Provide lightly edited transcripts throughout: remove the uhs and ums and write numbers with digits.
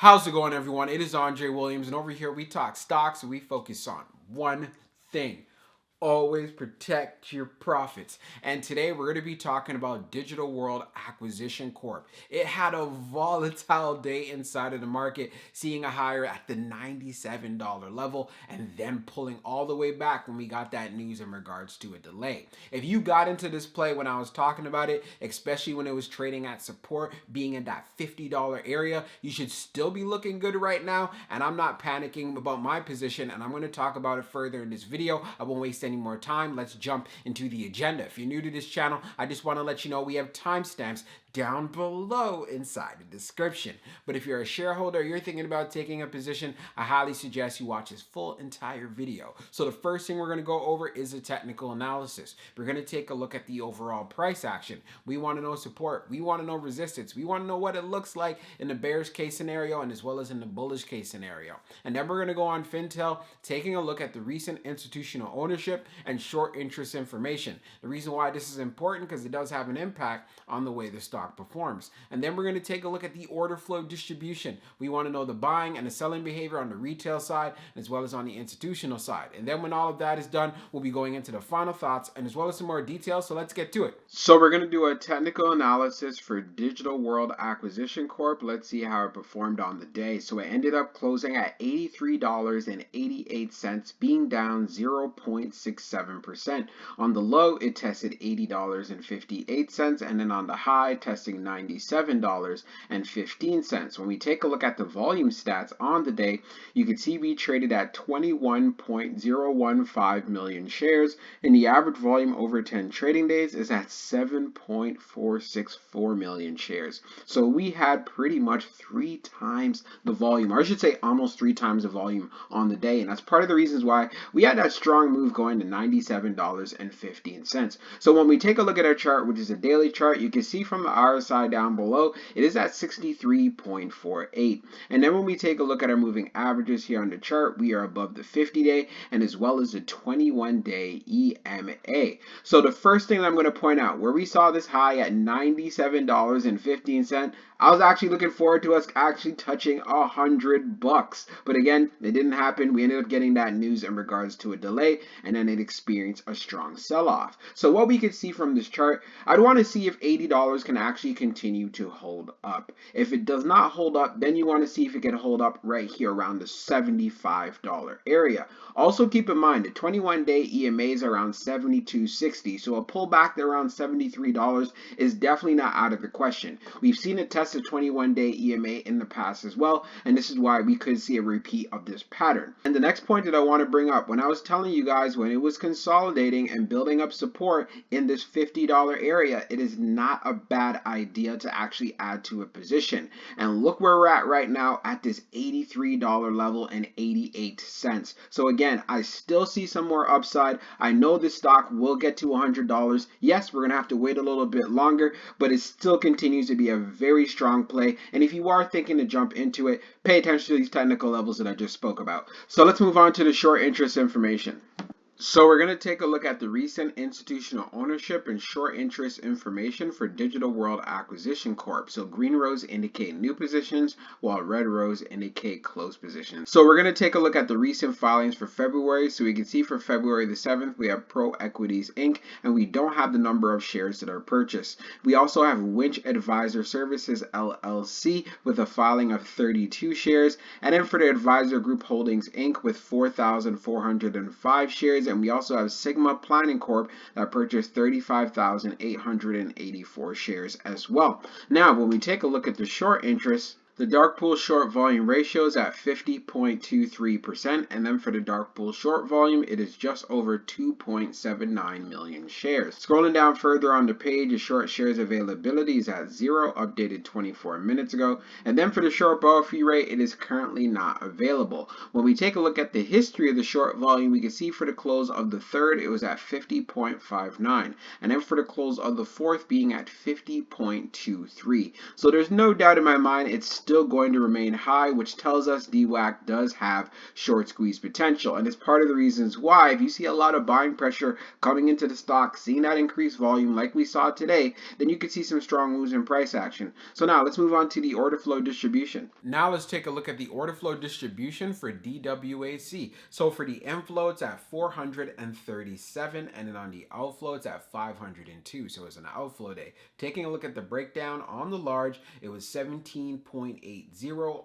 How's it going, everyone? It is Andre Williams, and over here we talk stocks and we focus on one thing. Always protect your profits. And today we're going to be talking about Digital World Acquisition Corp. It had a volatile day inside of the market, seeing a higher at the $97 level and then pulling all the way back when we got that news in regards to a delay. If you got into this play when I was talking about it, especially when it was trading at support, being in that $50 area, you should still be looking good right now. And I'm not panicking about my position, and I'm going to talk about it further in this video. I won't waste any more time. Let's jump into the agenda. If you're new to this channel, I just want to let you know we have timestamps down below inside the description. But if you're a shareholder, you're thinking about taking a position, I highly suggest you watch this full entire video. So the first thing we're going to go over is a technical analysis. We're going to take a look at the overall price action. We want to know support. We want to know resistance. We want to know what it looks like in the bearish case scenario and as well as in the bullish case scenario. And then we're going to go on Fintel, taking a look at the recent institutional ownership and short interest information. The reason why this is important because it does have an impact on the way the stock performs. And then we're going to take a look at the order flow distribution. We want to know the buying and the selling behavior on the retail side as well as on the institutional side. And then when all of that is done, we'll be going into the final thoughts and as well as some more details. So let's get to it. So we're going to do a technical analysis for Digital World Acquisition Corp. Let's see how it performed on the day. So it ended up closing at $83.88, being down 0.67%. On the low, it tested $80.58, and then on the high, testing $97.15. When we take a look at the volume stats on the day, you can see we traded at 21.015 million shares, and the average volume over 10 trading days is at 7.464 million shares. So we had pretty much 3 times the volume, or I should say almost 3 times the volume on the day, and that's part of the reasons why we had that strong move going to $97.15. So when we take a look at our chart, which is a daily chart, you can see from the RSI down below, it is at 63.48. And then when we take a look at our moving averages here on the chart, we are above the 50-day and as well as the 21-day EMA. So the first thing that I'm going to point out, where we saw this high at $97.15, I was actually looking forward to us actually touching $100. But again, it didn't happen. We ended up getting that news in regards to a delay, and then it experienced a strong sell-off. So what we could see from this chart, I'd want to see if $80 can actually continue to hold up. If it does not hold up, then you want to see if it can hold up right here around the $75 area. Also keep in mind, the 21-day EMA is around $72.60, so a pullback to around $73 is definitely not out of the question. We've seen it test the 21-day EMA in the past as well, and this is why we could see a repeat of this pattern. And the next point that I want to bring up, when I was telling you guys when it was consolidating and building up support in this $50 area, it is not a bad idea to actually add to a position. And look where we're at right now at this $83 level and 88 cents. So again, I still see some more upside. I know this stock will get to $100. Yes, we're going to have to wait a little bit longer, but it still continues to be a very strong play. And if you are thinking to jump into it, pay attention to these technical levels that I just spoke about. So let's move on to the short interest information. So we're going to take a look at the recent institutional ownership and short interest information for Digital World Acquisition Corp. So green rows indicate new positions, while red rows indicate closed positions. So we're going to take a look at the recent filings for February. So we can see for February the 7th, we have Pro Equities Inc., and we don't have the number of shares that are purchased. We also have Winch Advisor Services LLC with a filing of 32 shares, and then for the Advisor Group Holdings Inc. with 4,405 shares, and we also have Sigma Planning Corp that purchased 35,884 shares as well. Now, when we take a look at the short interest, the dark pool short volume ratio is at 50.23%, and then for the dark pool short volume, it is just over 2.79 million shares. Scrolling down further on the page, the short shares availability is at 0, updated 24 minutes ago, and then for the short borrow fee rate, it is currently not available. When we take a look at the history of the short volume, we can see for the close of the 3rd, it was at 50.59, and then for the close of the 4th being at 50.23. So there's no doubt in my mind, it's still still going to remain high, which tells us DWAC does have short squeeze potential. And it's part of the reasons why, if you see a lot of buying pressure coming into the stock, seeing that increased volume like we saw today, then you could see some strong moves in price action. So now let's move on to the order flow distribution. Now let's take a look at the order flow distribution for DWAC. So for the inflow, it's at 437, and then on the outflow, it's at 502. So it's an outflow day. Taking a look at the breakdown on the large, it was 17.80.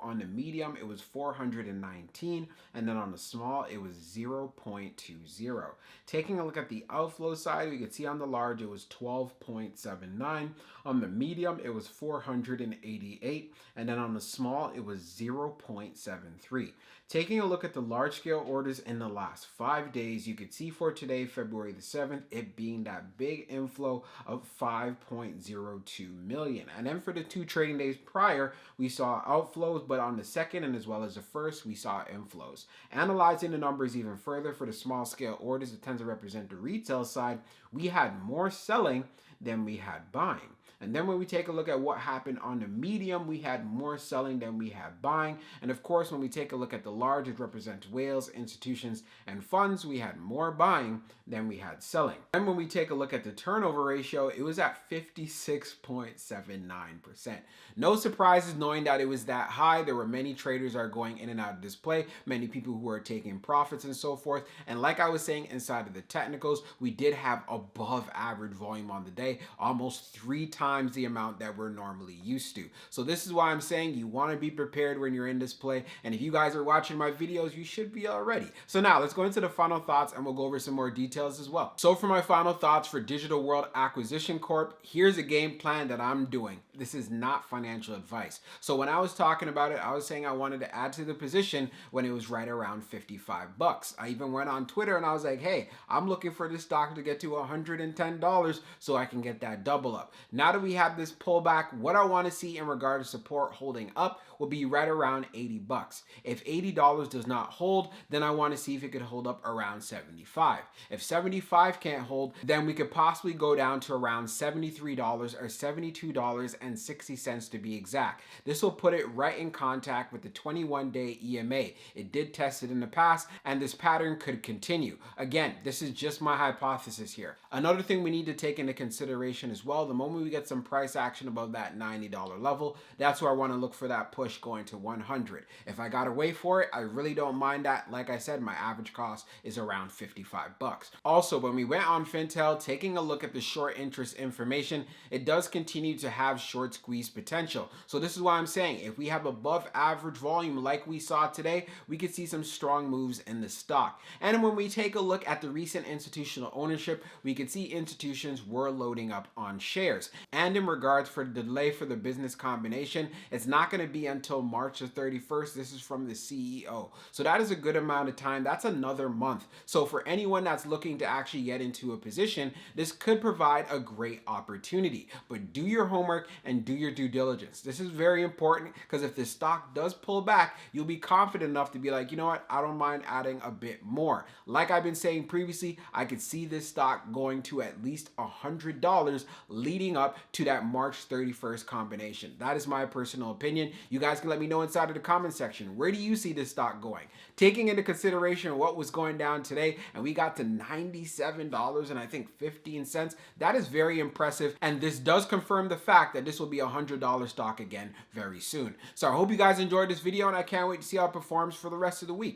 On the medium, it was 419, and then on the small, it was 0.20. Taking a look at the outflow side, we could see on the large, it was 12.79. On the medium, it was 488, and then on the small, it was 0.73. Taking a look at the large scale orders in the last 5 days, you could see for today, February the 7th, it being that big inflow of 5.02 million. And then for the 2 trading days prior, we saw outflows, but on the second and as well as the first, we saw inflows. Analyzing the numbers even further for the small scale orders, it tends to represent the retail side, we had more selling than we had buying. And then when we take a look at what happened on the medium, we had more selling than we had buying. And of course, when we take a look at the large, it represents whales, institutions, and funds, we had more buying than we had selling. And when we take a look at the turnover ratio, it was at 56.79%. No surprises knowing that it was that high. There were many traders that are going in and out of this play, many people who are taking profits and so forth. And like I was saying inside of the technicals, we did have above average volume on the day, almost 3 times the amount that we're normally used to. So this is why I'm saying you want to be prepared when you're in this play. And if you guys are watching my videos, you should be already. So now let's go into the final thoughts and we'll go over some more details as well. So for my final thoughts for Digital World Acquisition Corp, here's a game plan that I'm doing. This is not financial advice. So when I was talking about it, I was saying I wanted to add to the position when it was right around 55 bucks. I even went on Twitter and I was like, hey, I'm looking for this stock to get to $110 so I can get that double up. Now that we have this pullback, what I want to see in regard to support holding up will be right around 80 bucks. If $80 does not hold, then I want to see if it could hold up around 75. If 75 can't hold, then we could possibly go down to around $73 or $72.60 to be exact. This will put it right in contact with the 21-day EMA. It did test it in the past, and this pattern could continue. Again, this is just my hypothesis here. Another thing we need to take into consideration as well, the moment we get some price action above that $90 level, that's where I want to look for that push going to 100. If I gotta wait for it, I really don't mind that. Like I said, my average cost is around 55 bucks. Also, when we went on Fintel, taking a look at the short interest information, it does continue to have short squeeze potential. So this is why I'm saying if we have above average volume like we saw today, we could see some strong moves in the stock. And when we take a look at the recent institutional ownership, we could see institutions were loading up on shares. And in regards for the delay for the business combination, it's not going to be until March the 31st. This is from the CEO. So that is a good amount of time. That's another month. So for anyone that's looking to actually get into a position, this could provide a great opportunity. But do your homework and do your due diligence. This is very important because if the stock does pull back, you'll be confident enough to be like, you know what, I don't mind adding a bit more. Like I've been saying previously, I could see this stock going to at least $100 leading up to that March 31st combination. That is my personal opinion. You guys can let me know inside of the comment section. Where do you see this stock going? Taking into consideration what was going down today, and we got to $97 and I think 15 cents. That is very impressive. And this does confirm the fact that this will be a $100 stock again very soon. So I hope you guys enjoyed this video and I can't wait to see how it performs for the rest of the week.